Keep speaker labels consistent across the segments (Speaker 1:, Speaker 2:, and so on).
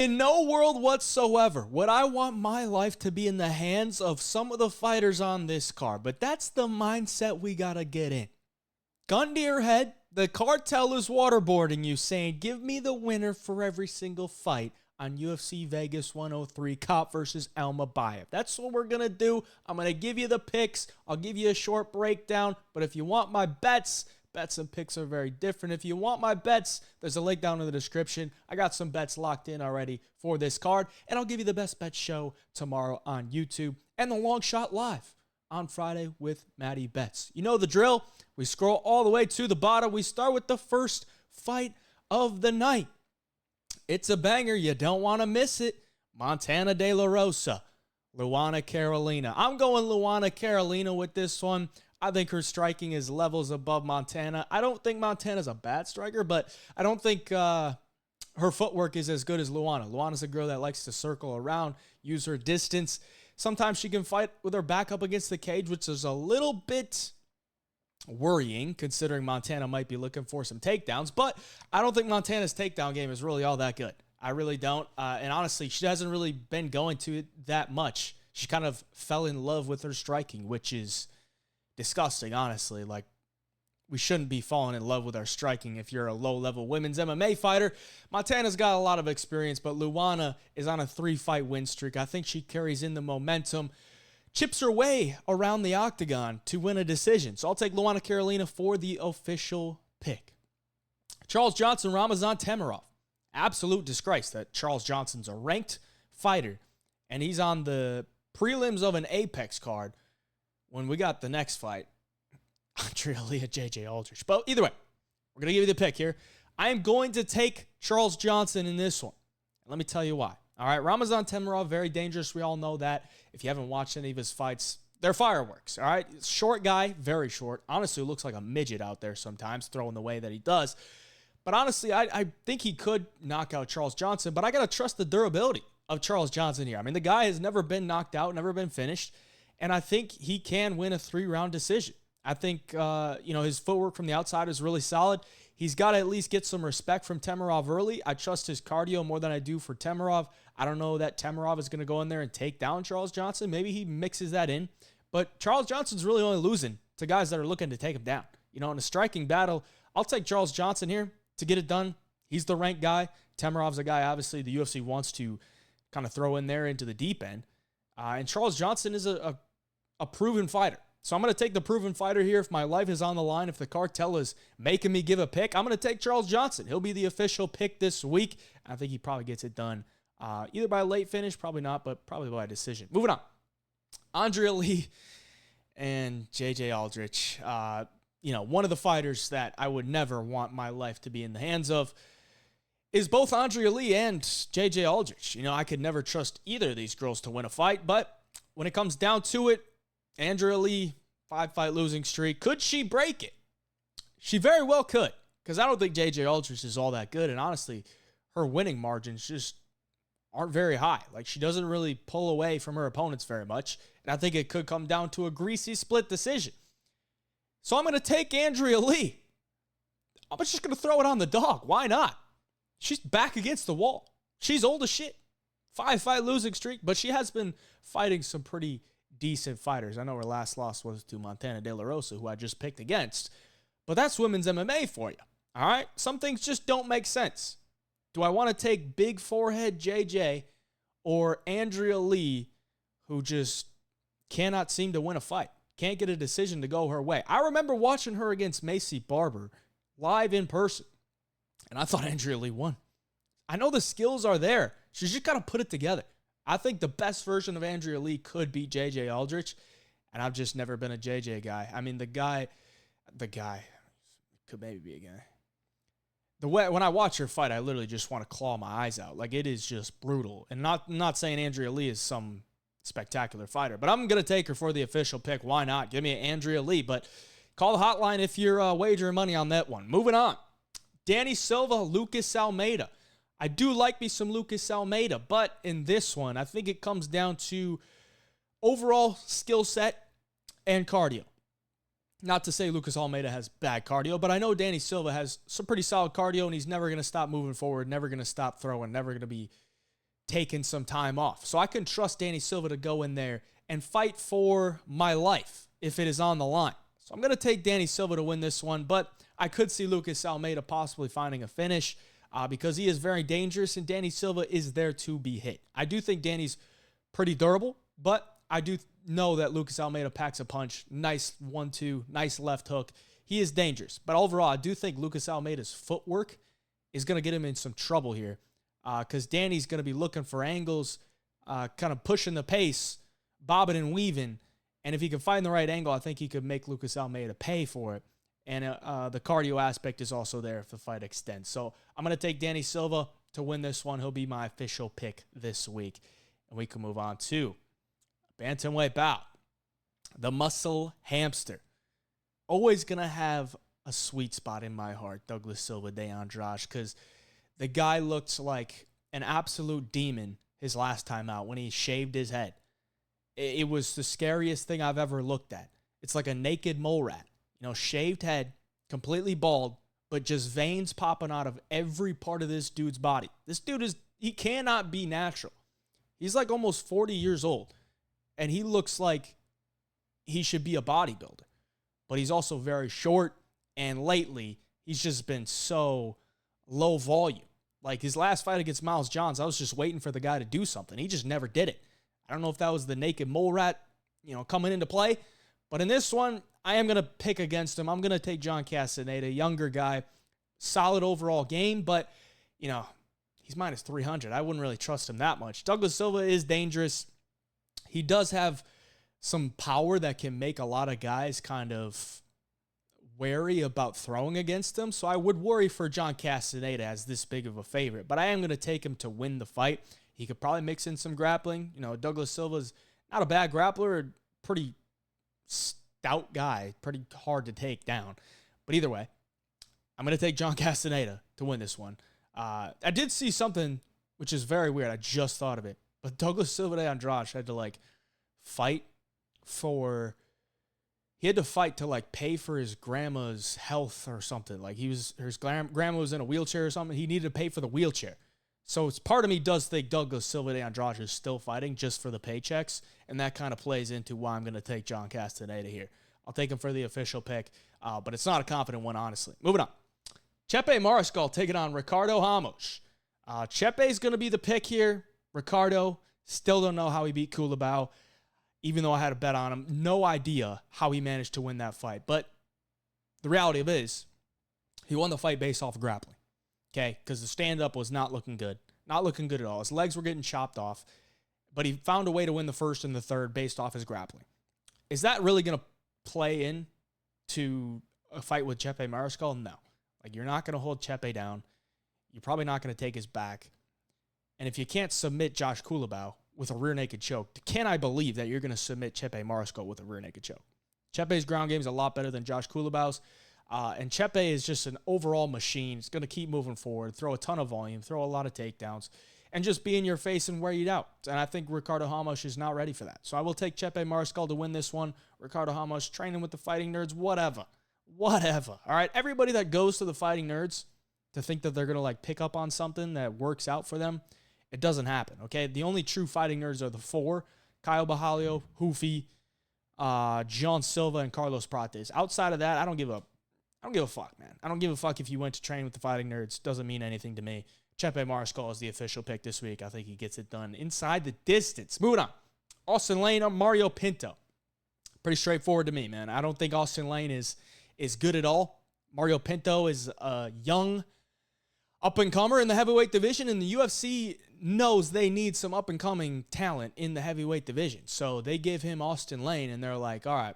Speaker 1: In no world whatsoever would I want my life to be in the hands of some of the fighters on this card, but that's the mindset we gotta get in. Gun to your head, the cartel is waterboarding you, saying, give me the winner for every single fight on UFC Vegas 103, Kape versus Almabayev. That's what we're going to do. I'm going to give you the picks. I'll give you a short breakdown, but if you want my bets and picks are very different. If you want my bets, there's a link down in the description. I got some bets locked in already for this card, and I'll give you the best bet show tomorrow on YouTube and the long shot live on Friday with Matty Bets. You know the drill. We scroll all the way to the bottom. We start with the first fight of the night. It's a banger. You don't want to miss it. Montana de la Rosa, Luana Carolina. I'm going Luana Carolina with this one. I think her striking is levels above Montana. I don't think Montana's a bad striker, but I don't think her footwork is as good as Luana. Luana's a girl that likes to circle around, use her distance. Sometimes she can fight with her back up against the cage, which is a little bit worrying considering Montana might be looking for some takedowns, but I don't think Montana's takedown game is really all that good. I really don't. And honestly, she hasn't really been going to it that much. She kind of fell in love with her striking, which is disgusting, honestly. Like, we shouldn't be falling in love with our striking if you're a low-level women's MMA fighter. Montana's got a lot of experience, but Luana is on a 3-fight win streak. I think she carries in the momentum, chips her way around the octagon to win a decision. So I'll take Luana Carolina for the official pick. Charles Johnson, Ramos Temirov. Absolute disgrace that Charles Johnson's a ranked fighter, and he's on the prelims of an Apex card when we got the next fight, Andrade, JJ Aldrich. But either way, we're going to give you the pick here. I am going to take Charles Johnson in this one. And let me tell you why. All right, Ramos Temirov, very dangerous. We all know that. If you haven't watched any of his fights, they're fireworks. All right, short guy, very short. Honestly, looks like a midget out there sometimes, throwing the way that he does. But honestly, I think he could knock out Charles Johnson, but I got to trust the durability of Charles Johnson here. I mean, the guy has never been knocked out, never been finished, and I think he can win a 3-round decision. I think, his footwork from the outside is really solid. He's got to at least get some respect from Temirov early. I trust his cardio more than I do for Temirov. I don't know that Temirov is going to go in there and take down Charles Johnson. Maybe he mixes that in. But Charles Johnson's really only losing to guys that are looking to take him down. In a striking battle, I'll take Charles Johnson here to get it done. He's the ranked guy. Temirov's a guy, obviously, the UFC wants to kind of throw in there into the deep end. And Charles Johnson is a proven fighter. So I'm going to take the proven fighter here. If my life is on the line, if the cartel is making me give a pick, I'm going to take Charles Johnson. He'll be the official pick this week. I think he probably gets it done either by a late finish, probably not, but probably by a decision. Moving on. Andrade and JJ Aldrich. One of the fighters that I would never want my life to be in the hands of is both Andrade and JJ Aldrich. I could never trust either of these girls to win a fight, but when it comes down to it, Andrade, 5-fight losing streak. Could she break it? She very well could, because I don't think JJ Aldrich is all that good, and honestly, her winning margins just aren't very high. Like, she doesn't really pull away from her opponents very much, and I think it could come down to a greasy split decision. So I'm going to take Andrade. I'm just going to throw it on the dog. Why not? She's back against the wall. She's old as shit. 5-fight losing streak, but she has been fighting some pretty decent fighters. I know her last loss was to Montana de la Rosa, who I just picked against, but that's women's MMA for you. All right? Some things just don't make sense. Do I want to take big forehead JJ or Andrea Lee, who just cannot seem to win a fight? Can't get a decision to go her way. I remember watching her against Macy Barber live in person, and I thought Andrea Lee won. I know the skills are there. She's just got to put it together. I think the best version of Andrea Lee could be JJ Aldrich, and I've just never been a JJ guy. I mean, the guy could maybe be a guy. When I watch her fight, I literally just want to claw my eyes out. Like, it is just brutal. And not saying Andrea Lee is some spectacular fighter, but I'm going to take her for the official pick. Why not? Give me an Andrea Lee, but call the hotline if you're wagering money on that one. Moving on. Danny Silva, Lucas Almeida. I do like me some Lucas Almeida, but in this one, I think it comes down to overall skill set and cardio. Not to say Lucas Almeida has bad cardio, but I know Danny Silva has some pretty solid cardio, and he's never going to stop moving forward, never going to stop throwing, never going to be taken some time off. So I can trust Danny Silva to go in there and fight for my life if it is on the line. So I'm going to take Danny Silva to win this one, but I could see Lucas Almeida possibly finding a finish because he is very dangerous and Danny Silva is there to be hit. I do think Danny's pretty durable, but I do know that Lucas Almeida packs a punch. Nice 1-2, nice left hook. He is dangerous. But overall, I do think Lucas Almeida's footwork is going to get him in some trouble here because Danny's going to be looking for angles, kind of pushing the pace, bobbing and weaving. And if he can find the right angle, I think he could make Lucas Almeida pay for it. And the cardio aspect is also there if the fight extends. So I'm going to take Danny Silva to win this one. He'll be my official pick this week. And we can move on to bantamweight bout. The muscle hamster. Always going to have a sweet spot in my heart, Douglas Silva de Andrade, because the guy looked like an absolute demon his last time out when he shaved his head. It was the scariest thing I've ever looked at. It's like a naked mole rat. You know, shaved head, completely bald, but just veins popping out of every part of this dude's body. This dude he cannot be natural. He's like almost 40 years old, and he looks like he should be a bodybuilder. But he's also very short, and lately, he's just been so low volume. Like his last fight against Miles Johns, I was just waiting for the guy to do something. He just never did it. I don't know if that was the naked mole rat, coming into play. But in this one, I am going to pick against him. I'm going to take John Castaneda, younger guy, solid overall game, but, he's minus 300. I wouldn't really trust him that much. Douglas Silva is dangerous. He does have some power that can make a lot of guys kind of wary about throwing against him. So I would worry for John Castaneda as this big of a favorite, but I am going to take him to win the fight. He could probably mix in some grappling. Douglas Silva's not a bad grappler, pretty stout guy, pretty hard to take down. But either way, I'm going to take John Castaneda to win this one. I did see something which is very weird. I just thought of it. But Douglas Silva de Andrade had to fight to pay for his grandma's health or something. Like his grandma was in a wheelchair or something. He needed to pay for the wheelchair. So it's part of me does think Douglas Silva de Andrade is still fighting just for the paychecks, and that kind of plays into why I'm going to take John Castaneda here. I'll take him for the official pick, but it's not a confident one, honestly. Moving on. Kape Mariscal taking on Ricardo Ramos. Chepe's going to be the pick here. Ricardo, still don't know how he beat Culibao, even though I had a bet on him. No idea how he managed to win that fight. But the reality of it is, he won the fight based off of grappling. Okay, because the stand-up was not looking good. Not looking good at all. His legs were getting chopped off, but he found a way to win the first and the third based off his grappling. Is that really going to play in to a fight with Kape Mariscal? No. You're not going to hold Kape down. You're probably not going to take his back. And if you can't submit Josh Culibao with a rear naked choke, can I believe that you're going to submit Kape Mariscal with a rear naked choke? Kape's ground game is a lot better than Josh Culibao's. And Kape is just an overall machine. It's going to keep moving forward, throw a ton of volume, throw a lot of takedowns, and just be in your face and wear you out. And I think Ricardo Ramos is not ready for that. So I will take Kape Mariscal to win this one. Ricardo Ramos training with the Fighting Nerds, whatever. All right, everybody that goes to the Fighting Nerds to think that they're going to pick up on something that works out for them, it doesn't happen, okay? The only true Fighting Nerds are the four: Kyle Bajalio, Hoofy, John Silva, and Carlos Prates. Outside of that, I don't give a fuck, man. I don't give a fuck if you went to train with the Fighting Nerds. Doesn't mean anything to me. Kape Mariscal is the official pick this week. I think he gets it done inside the distance. Moving on. Austin Lane or Mario Pinto. Pretty straightforward to me, man. I don't think Austin Lane is good at all. Mario Pinto is a young up-and-comer in the heavyweight division, and the UFC knows they need some up-and-coming talent in the heavyweight division. So they give him Austin Lane, and they're like, all right,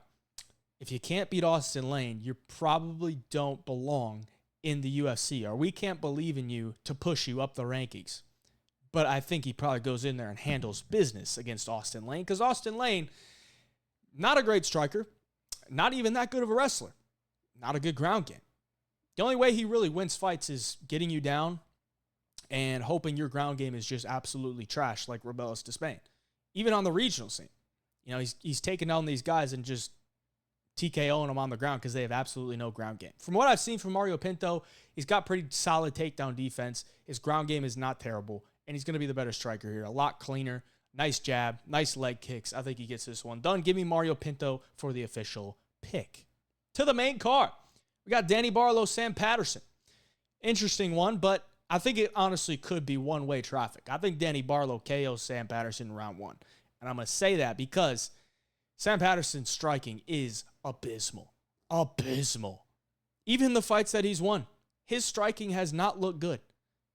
Speaker 1: if you can't beat Austin Lane, you probably don't belong in the UFC, or we can't believe in you to push you up the rankings. But I think he probably goes in there and handles business against Austin Lane, because Austin Lane, not a great striker, not even that good of a wrestler, not a good ground game. The only way he really wins fights is getting you down and hoping your ground game is just absolutely trash, like Rebellis to Spain. Even on the regional scene, he's taking down these guys and just TKOing them on the ground because they have absolutely no ground game. From what I've seen from Mario Pinto, he's got pretty solid takedown defense. His ground game is not terrible, and he's going to be the better striker here. A lot cleaner, nice jab, nice leg kicks. I think he gets this one done. Give me Mario Pinto for the official pick. To the main card, we got Danny Barlow, Sam Patterson. Interesting one, but I think it honestly could be one-way traffic. I think Danny Barlow KOs Sam Patterson in round 1. And I'm going to say that because Sam Patterson's striking is abysmal. Abysmal. Even the fights that he's won, his striking has not looked good.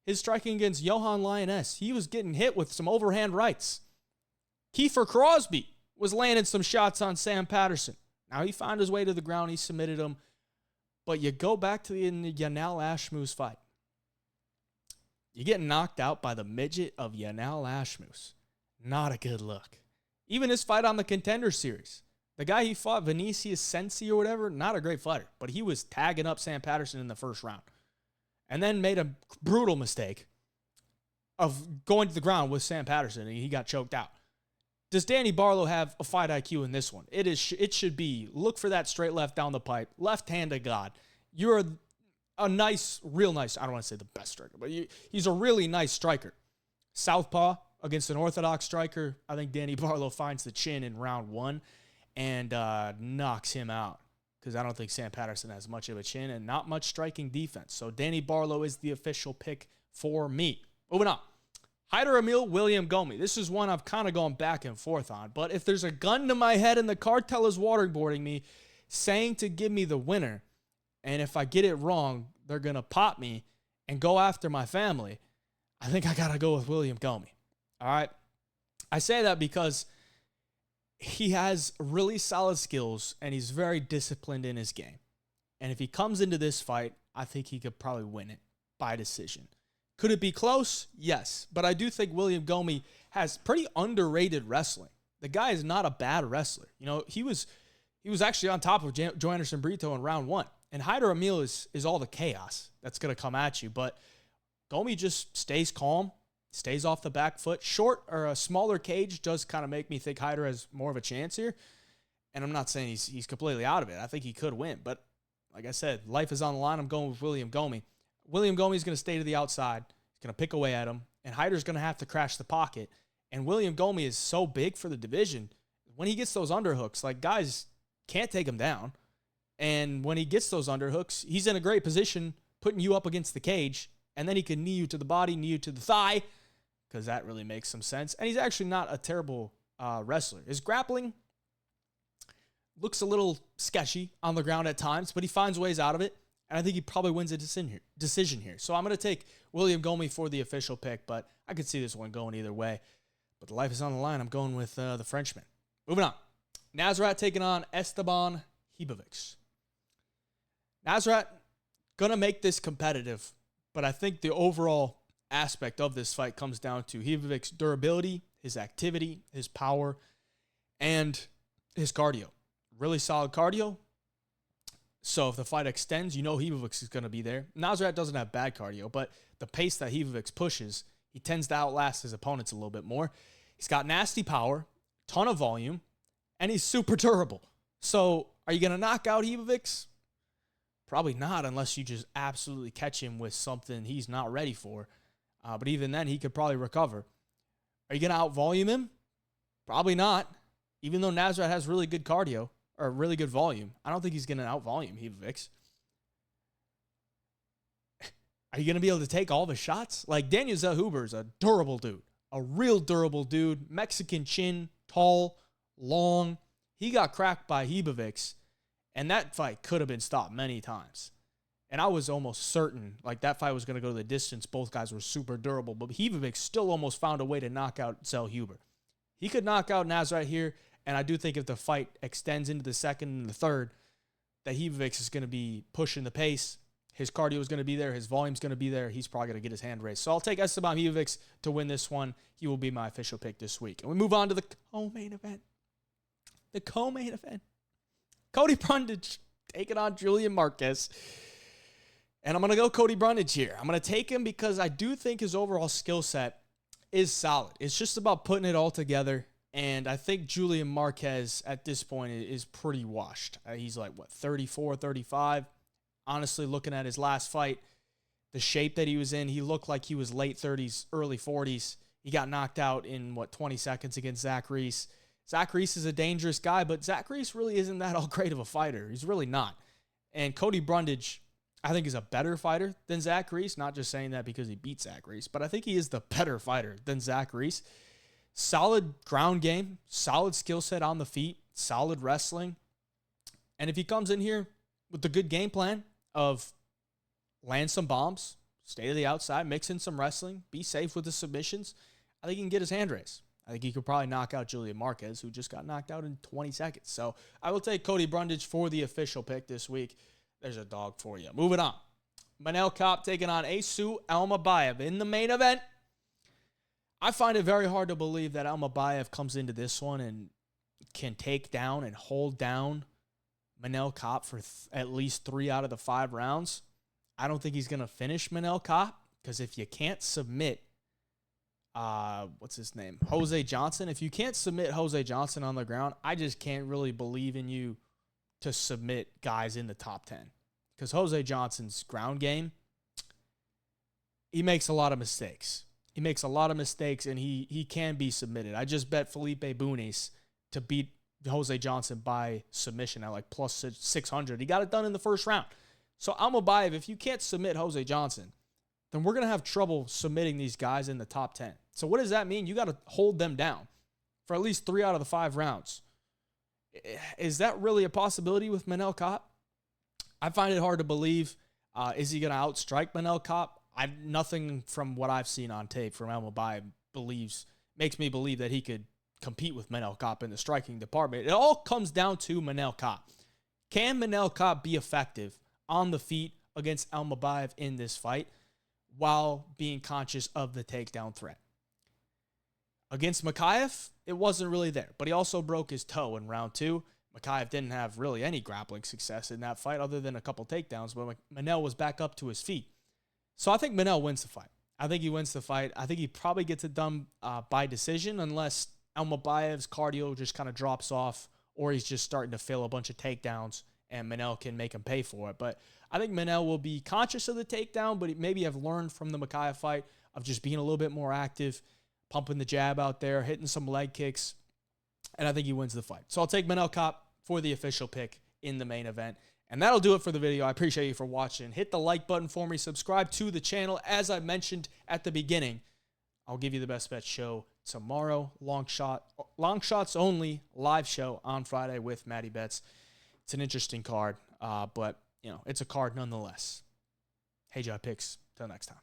Speaker 1: His striking against Johan Lioness, he was getting hit with some overhand rights. Kiefer Crosby was landing some shots on Sam Patterson. Now, he found his way to the ground. He submitted him. But you go back to the Yanal Ashmoose fight. You get knocked out by the midget of Yanal Ashmoose. Not a good look. Even his fight on the Contender Series. The guy he fought, Vinicius Sensi or whatever, not a great fighter. But he was tagging up Sam Patterson in the first round. And then made a brutal mistake of going to the ground with Sam Patterson, and he got choked out. Does Danny Barlow have a fight IQ in this one? It should be, look for that straight left down the pipe, left hand of God. You're a nice, real nice, I don't want to say the best striker, but he's a really nice striker. Southpaw against an orthodox striker. I think Danny Barlow finds the chin in round 1 and knocks him out. Because I don't think Sam Patterson has much of a chin and not much striking defense. So Danny Barlow is the official pick for me. Moving on. Amil, William Gomis. This is one I've kind of gone back and forth on. But if there's a gun to my head and the cartel is waterboarding me, saying to give me the winner, and if I get it wrong, they're going to pop me and go after my family, I think I got to go with William Gomis. All right? I say that because he has really solid skills, and he's very disciplined in his game. And if he comes into this fight, I think he could probably win it by decision. Could it be close? Yes. But I do think William Gomis has pretty underrated wrestling. The guy is not a bad wrestler. You know, he was actually on top of Joe Anderson Brito in round 1. And Amil is all the chaos that's going to come at you. But Gomis just stays calm. Stays off the back foot. Short or a smaller cage does kind of make me think Hyder has more of a chance here. And I'm not saying he's completely out of it. I think he could win. But like I said, life is on the line. I'm going with William Gomis. William Gomis is going to stay to the outside. He's going to pick away at him. And Hyder's going to have to crash the pocket. And William Gomis is so big for the division. When he gets those underhooks, like guys can't take him down. And when he gets those underhooks, he's in a great position putting you up against the cage. And then he can knee you to the body, knee you to the thigh. Because that really makes some sense. And he's actually not a terrible wrestler. His grappling looks a little sketchy on the ground at times, but he finds ways out of it. And I think he probably wins a decision here. So I'm going to take William Gomis for the official pick, but I could see this one going either way. But the life is on the line. I'm going with the Frenchman. Moving on. Nasrat taking on Esteban Ribovics. Nasrat going to make this competitive, but I think the overall aspect of this fight comes down to Ribovics' durability, his activity, his power, and his cardio. Really solid cardio. So if the fight extends, you know Ribovics is going to be there. Nasrat doesn't have bad cardio, but the pace that Ribovics pushes, he tends to outlast his opponents a little bit more. He's got nasty power, ton of volume, and he's super durable. So are you going to knock out Ribovics? Probably not, unless you just absolutely catch him with something he's not ready for. But even then, he could probably recover. Are you going to out-volume him? Probably not. Even though Nasrat has really good cardio, or really good volume, I don't think he's going to out-volume Ribovics. Are you going to be able to take all the shots? Like, Daniel Zellhuber is a durable dude. A real durable dude. Mexican chin, tall, long. He got cracked by Ribovics, and that fight could have been stopped many times. And I was almost certain, like, that fight was going to go to the distance. Both guys were super durable, but Ribovics still almost found a way to knock out Zellhuber. He could knock out Nasrat here, and I do think if the fight extends into the second and the third, that Ribovics is going to be pushing the pace. His cardio is going to be there. His volume is going to be there. He's probably going to get his hand raised. So I'll take Esteban Ribovics to win this one. He will be my official pick this week. And we move on to the co-main event. The co-main event. Cody Brundage taking on Julian Marquez. And I'm going to go Cody Brundage here. I'm going to take him because I do think his overall skill set is solid. It's just about putting it all together. And I think Julian Marquez at this point is pretty washed. He's like, 34, 35? Honestly, looking at his last fight, the shape that he was in. He looked like he was late 30s, early 40s. He got knocked out in, 20 seconds against Zach Reese. Zach Reese is a dangerous guy, but Zach Reese really isn't that all great of a fighter. He's really not. And Cody Brundage, I think, is a better fighter than Zach Reese. Not just saying that because he beat Zach Reese, but I think he is the better fighter than Zach Reese. Solid ground game, solid skill set on the feet, solid wrestling. And if he comes in here with the good game plan of land some bombs, stay to the outside, mix in some wrestling, be safe with the submissions, I think he can get his hand raised. I think he could probably knock out Julian Marquez, who just got knocked out in 20 seconds. So I will take Cody Brundage for the official pick this week. There's a dog for you. Moving on. Manel Kape taking on Asu Almabayev in the main event. I find it very hard to believe that Almabayev comes into this one and can take down and hold down Manel Kape for at least 3 out of the 5 rounds. I don't think he's going to finish Manel Kape, because if you can't submit what's his name? Jose Johnson. If you can't submit Jose Johnson on the ground, I just can't really believe in you to submit guys in the top 10. Because Jose Johnson's ground game, he makes a lot of mistakes. He makes a lot of mistakes, and he can be submitted. I just bet Felipe Bunes to beat Jose Johnson by submission at like plus 600. He got it done in the first round. So Almabayev, if you can't submit Jose Johnson, then we're going to have trouble submitting these guys in the top 10. So what does that mean? You got to hold them down for at least 3 out of the 5 rounds. Is that really a possibility with Manel Kape? I find it hard to believe. Is he going to outstrike Manel Kape? Nothing from what I've seen on tape from Almabayev makes me believe that he could compete with Manel Kape in the striking department. It all comes down to Manel Kape. Can Manel Kape be effective on the feet against Almabayev in this fight while being conscious of the takedown threat? Against Marquez, it wasn't really there, but he also broke his toe in round 2. Marquez didn't have really any grappling success in that fight other than a couple takedowns, but Manel was back up to his feet. So I think Manel wins the fight. I think he wins the fight. I think he probably gets it done by decision unless Almabayev's cardio just kind of drops off or he's just starting to fail a bunch of takedowns and Manel can make him pay for it. But I think Manel will be conscious of the takedown, but maybe have learned from the Marquez fight of just being a little bit more active, pumping the jab out there, hitting some leg kicks, and I think he wins the fight. So I'll take Manel Kape for the official pick in the main event. And that'll do it for the video. I appreciate you for watching. Hit the like button for me. Subscribe to the channel. As I mentioned at the beginning, I'll give you the best bet show tomorrow. Long shots only live show on Friday with Matty Betts. It's an interesting card, but it's a card nonetheless. Hey, Jai Picks. Till next time.